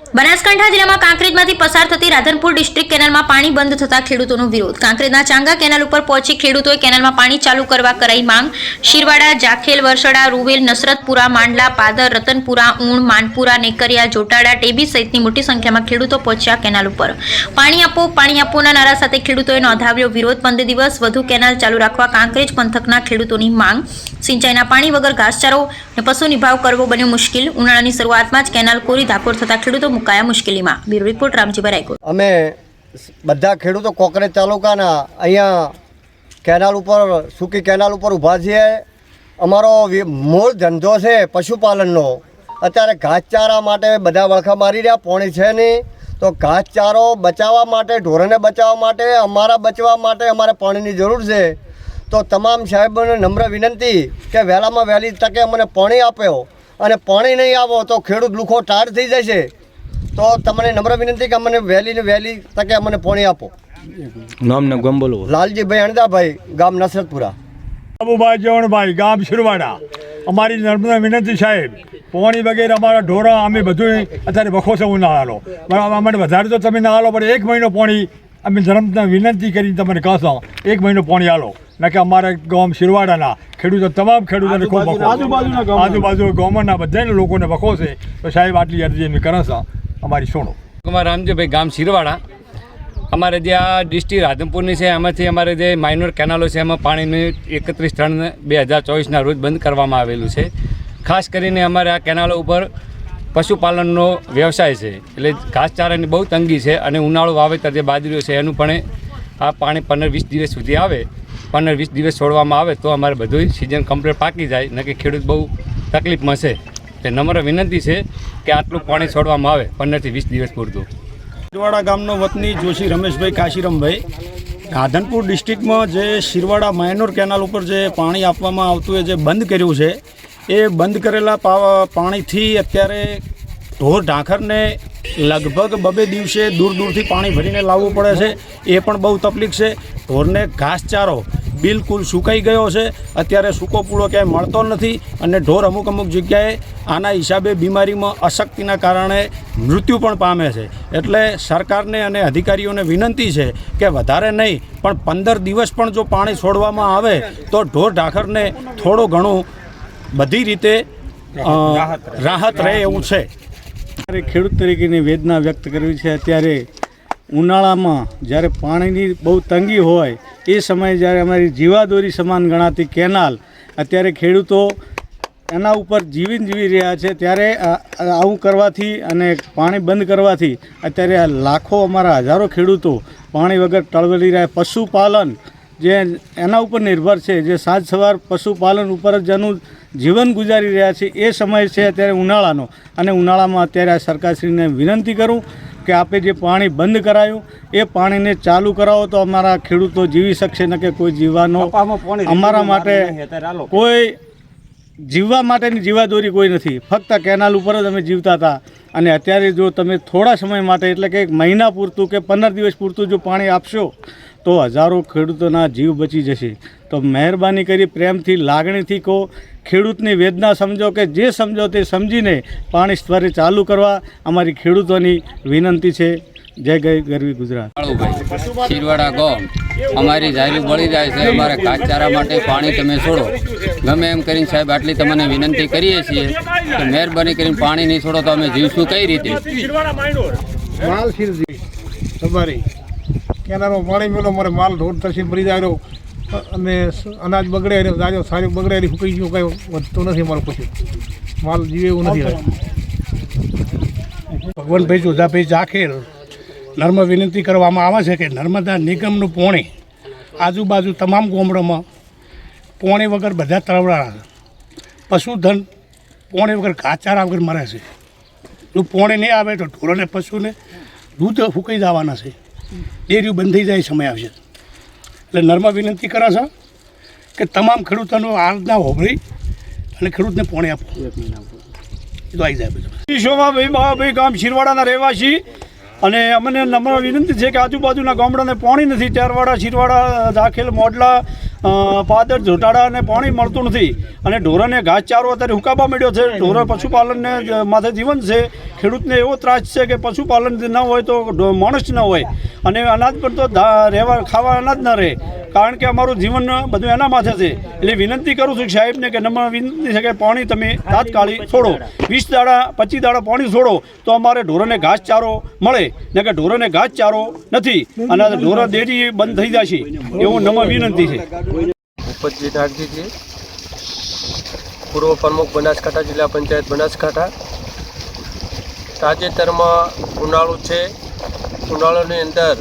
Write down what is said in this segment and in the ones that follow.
બનાસકાંઠા જિલ્લામાં કાંકરેજમાંથી પસાર થતી રાધનપુર ડિસ્ટ્રિક્ટ કેનાલમાં પાણી બંધ થતા ખેડૂતોનો વિરોધ। કાંકરેજના ચાંગા કેનાલ ઉપર પહોંચી ખેડૂતોએ કેનાલમાં પાણી ચાલુ કરવા કરાઈ માંગ। શિરવાડા, જાખેલ, વરસડા, રૂવેલ, નસરતપુરા, માંડલા, પાદર, રતનપુરા, ઊણ, માનપુરા, નેકરિયા, જોટાડા, ટેબી સહિતની મોટી સંખ્યામાં ખેડૂતો પહોંચ્યા કેનાલ ઉપર। પાણી આપોના નારા સાથે ખેડૂતોએ નોંધાવ્યો વિરોધ। 15 દિવસ વધુ કેનાલ ચાલુ રાખવા કાંકરેજ પંથકના ખેડૂતોની માંગ। સિંચાઈના પાણી વગર ઘાસચારો અને પશુ નિભાવ કરવો બન્યો મુશ્કેલ। ઉનાળાની શરૂઆતમાં જ કેનાલ કોરી ધાકોર થતા ખેડૂતો મુકાયા મુશ્કેલીમાં। Bureau report Ramjibhai Raikot. અમે બધા ખેડૂતો કોકરેજ તાલુકાના અહીંયા કેનાલ ઉપર સૂકી કેનાલ ઉપર ઊભા છીએ। અમારો મૂળ ધંધો છે પશુપાલનનો। અત્યારે ઘાસચારા માટે બધા વળખા મારી રહ્યા, પાણી છે નહીં તો ઘાસચારો બચાવવા માટે, ઢોરને બચાવવા માટે, અમારા બચવા માટે અમારે પાણીની જરૂર છે। તો તમામ સાહેબોને નમ્ર વિનંતી કે વહેલામાં વહેલી તકે અમને પાણી આપ્યો, અને પાણી નહીં આવો તો ખેડૂત લુખો ટાઢ થઈ જશે। તો તમને નમ્ર વિનંતી કે અમને વહેલી તકે અમને પાણી આપો। નામ ને ગામ બોલો। લાલજીભાઈ અણદાભાઈ, ગામ નસરતપુરા। બાબુભાઈ જવણભાઈ, ગામ શિરવાડા। અમારી નર્મદા વિનંતી સાહેબ, પાણી વગેરે અમારા ઢોરા અમે બધું અત્યારે વખો છે ના હાલો, બરાબર અમને વધારે તો તમે ના હાલો, પણ 1 મહિનો પાણી અમે નર્મદા વિનંતી કરીને તમને કહેશો 1 મહિનો પાણી હાલો, ના કે અમારા ગામ શિરવાડાના ખેડૂતો તમામ ખેડૂતોને ખૂબ આજુબાજુ ગામના બધાને લોકોને વખો છે। તો સાહેબ આટલી અરજી અમે કરે છે અમારી સુનો। કુમાર રામજીભાઈ, ગામ શિરવાડા। અમારે જે આ ડિસ્ટ્રિક્ટ રાધનપુરની છે એમાંથી અમારે જે માઇનોર કેનાલો છે એમાં પાણીની 31/3/2024ના રોજ બંધ કરવામાં આવેલું છે। ખાસ કરીને અમારે આ કેનાલો ઉપર પશુપાલનનો વ્યવસાય છે, એટલે ઘાસચારાની બહુ તંગી છે, અને ઉનાળુ વાવેતર જે બાજરીઓ છે એનું પણ આ પાણી 15-20 દિવસ સુધી આવે, 15-20 દિવસ છોડવામાં આવે તો અમારે બધું સિઝન કમ્પ્લીટ પાકી જાય, ન કે ખેડૂત બહુ તકલીફમાં છે। તે નમ્ર વિનંતી છે કે આટલું પાણી છોડવામાં આવે 15-20 દિવસ પૂરતું। શિરવાડા ગામનો વતની જોશી રમેશભાઈ કાશીરામભાઈ। રાધનપુર ડિસ્ટ્રિક્ટમાં જે શિરવાડા માઇનોર કેનાલ ઉપર જે પાણી આપવામાં આવતું એ જે બંધ કર્યું છે, એ બંધ કરેલા પાણીથી અત્યારે ઢોર ઢાંખરને લગભગ 2 દિવસે દૂરથી પાણી ભરીને લાવવું પડે છે, એ પણ બહુ તકલીફ છે। ઢોરને ઘાસચારો બિલકુલ સુકાઈ ગયો છે, અત્યારે સૂકો પૂળો ક્યાંય મળતો નથી, અને ઢોર અમુક જગ્યાએ આના હિસાબે બીમારીમાં અશક્તિના કારણે મૃત્યુ પણ પામે છે। એટલે સરકારને અને અધિકારીઓને વિનંતી છે કે વધારે નહીં પણ 15 દિવસ પણ જો પાણી છોડવામાં આવે તો ઢોર ઢાંખરને થોડું ઘણું બધી રીતે રાહત રહે એવું છે। ખેડૂત તરીકેની વેદના વ્યક્ત કરવી છે। અત્યારે ઉનાળામાં જ્યારે પાણીની બહુ તંગી હોય એ સમયે જ્યારે અમારી જીવાદોરી સમાન ગણાતી કેનાલ અત્યારે ખેડૂતો એના ઉપર જીવી રહ્યા છે, ત્યારે આવું કરવાથી અને પાણી બંધ કરવાથી અત્યારે લાખો અમારા હજારો ખેડૂતો પાણી વગર ટળવળી રહ્યા। પશુપાલન જે એના ઉપર નિર્ભર છે, જે સાંજ સવાર પશુપાલન ઉપર જ જેનું જીવન ગુજારી રહ્યા છે, એ સમય છે અત્યારે ઉનાળાનો, અને ઉનાળામાં અત્યારે આ સરકારશ્રીને વિનંતી કરું કે આપે જે પાણી બંધ કરાયું એ પાણીને ચાલુ કરાવો તો અમારા ખેડૂતો જીવી શકશે, ન કે કોઈ જીવવાનો અમારા માટે કોઈ જીવવા માટેની જીવાદોરી કોઈ નથી, ફક્ત કેનાલ ઉપર જ અમે જીવતા હતા। અને અત્યારે જો તમે થોડા સમય માટે એટલે કે 1 મહિના પૂરતું કે 15 દિવસ પૂરતું જો પાણી આપશો તો હજારો ખેડૂતોના જીવ બચી જશે। તો મહેરબાની કરી પ્રેમથી, લાગણીથી કહો, ખેડૂતની વેદના સમજો, કે જે સમજો તે સમજીને પાણી સ્તરે ચાલુ કરવા અમારી ખેડૂતોની વિનંતી છે। જય ગરવી ગુજરાત। શિરવાડા ગામ અમારી જાયલું બળી જાય છે, અમારે ઘાસચારા માટે પાણી તમે છોડો, ગમે એમ કરીને સાહેબ આટલી તમને વિનંતી કરીએ છીએ કે મહેરબાની કરીને પાણી નહીં છોડો તો અમે જીવશું કઈ રીતે? તમારી કેનાલમાં પાણી મેળો, મારે માલ ઢોર તરસી ભરી જાય, અને અનાજ બગડે, જાજો સારું બગડે, ફૂકાઈ ગયું, કાંઈ વધતું નથી, મારું કશું માલ જીવે એવું નથી। ભગવાનભાઈ જોધાભાઈ જાખેર નર્મ વિનંતી કરવામાં આવે છે કે નર્મદા નિગમનું પાણી આજુબાજુ તમામ ગામડામાં પાણી વગર બધા તળવડા છે, પશુધન પાણી વગર ઘાસચારા વગર મરે છે। જો પાણી નહીં આવે તો ઢોરોને પશુને દૂધ ફૂંકાઈ જવાના છે, ડેરીઓ બંધ થઈ જાય સમય આવશે। એટલે નર્મ વિનંતી કરે છે કે તમામ ખેડૂતોનો હાલના હોભળી અને ખેડૂતને પાણી આપો, એ તો આવી જાય બધું। શોભાભાઈ, ગામ શિરવાડાના રહેવાસી, અને અમને નમ્ર વિનંતી છે કે આજુબાજુના ગામડાને પાણી નથી, ચારવાડા, શિરવાડા, દાખેલ, મોડલા, પાદર, જોટાડાને પાણી મળતું નથી, અને ઢોરોને ઘાસચારો અત્યારે હુકાવા મળ્યો છે। ઢોરો પશુપાલનને માથે જીવન છે, ખેડૂતને એવો ત્રાસ છે કે પશુપાલન ન હોય તો માણસ ન હોય અને અનાજ પર તો રહેવા ખાવા અનાજ ન રહે, કારણ કે અમારું જીવન બધું એના માથે છે. એટલે વિનંતી કરું છું સાહેબને કે નમ્ર વિનંતી છે કે પાણી તમે તાત્કાલિક છોડો. 20 દાડા 25 દાડા પાણી છોડો તો અમારે ઢોરોને ઘાસચારો મળે, ને કે ઢોરોને ઘાસચારો નથી અને ઢોરો ડેરી બંધ થઈ જશે એવું નમ્ર વિનંતી છે. ભૂપતજી નાગજીજી, પૂર્વ પ્રમુખ બનાસકાંઠા જિલ્લા પંચાયત બનાસકાંઠા. તાજેતરમાં ઉનાળો છે. ઉનાળાની અંદર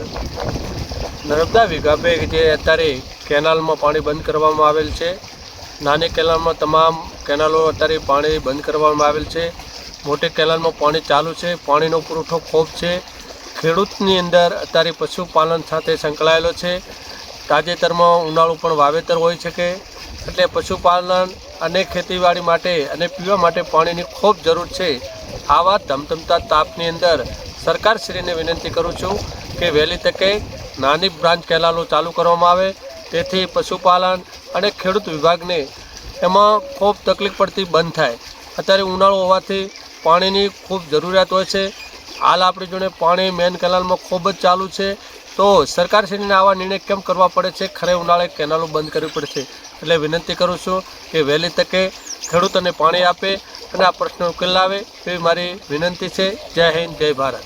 નર્મદા વિભાગે જે અત્યારે કેનાલમાં પાણી બંધ કરવામાં આવેલ છે. નાની કેનાલમાં તમામ કેનાલો અત્યારે પાણી બંધ કરવામાં આવેલ છે. મોટી કેનાલમાં પાણી ચાલુ છે. પાણીનો પુરવઠો ખૂબ છે. ખેડૂતની અંદર અત્યારે પશુપાલન સાથે સંકળાયેલો છે. તાજેતરમાં ઉનાળુ પણ વાવેતર હોય છે કે એટલે પશુપાલન અને ખેતીવાડી માટે અને પીવા માટે પાણીની ખૂબ જરૂર છે. આવા ધમધમતા તાપની અંદર સરકારશ્રીને વિનંતી કરું છું કે વહેલી તકે નાની બ્રાન્ચ કેનાલો ચાલુ કરવામાં આવે, તેથી પશુપાલન અને ખેડૂત વિભાગને એમાં ખૂબ તકલીફ પડતી બંધ થાય. અત્યારે ઉનાળો હોવાથી પાણીની ખૂબ જરૂરિયાત હોય છે. હાલ આપણી જોડે પાણી મેન કેનાલમાં ખૂબ જ ચાલુ છે, તો સરકારશ્રીને આવા નિર્ણય કેમ કરવા પડે છે? ખરે ઉનાળે કેનાલો બંધ કરવી પડે છે. એટલે વિનંતી કરું છું કે વહેલી તકે ખેડૂતોને પાણી આપે અને આ પ્રશ્નો ઉકેલ લાવે એવી મારી વિનંતી છે. જય હિન્દ, જય ભારત.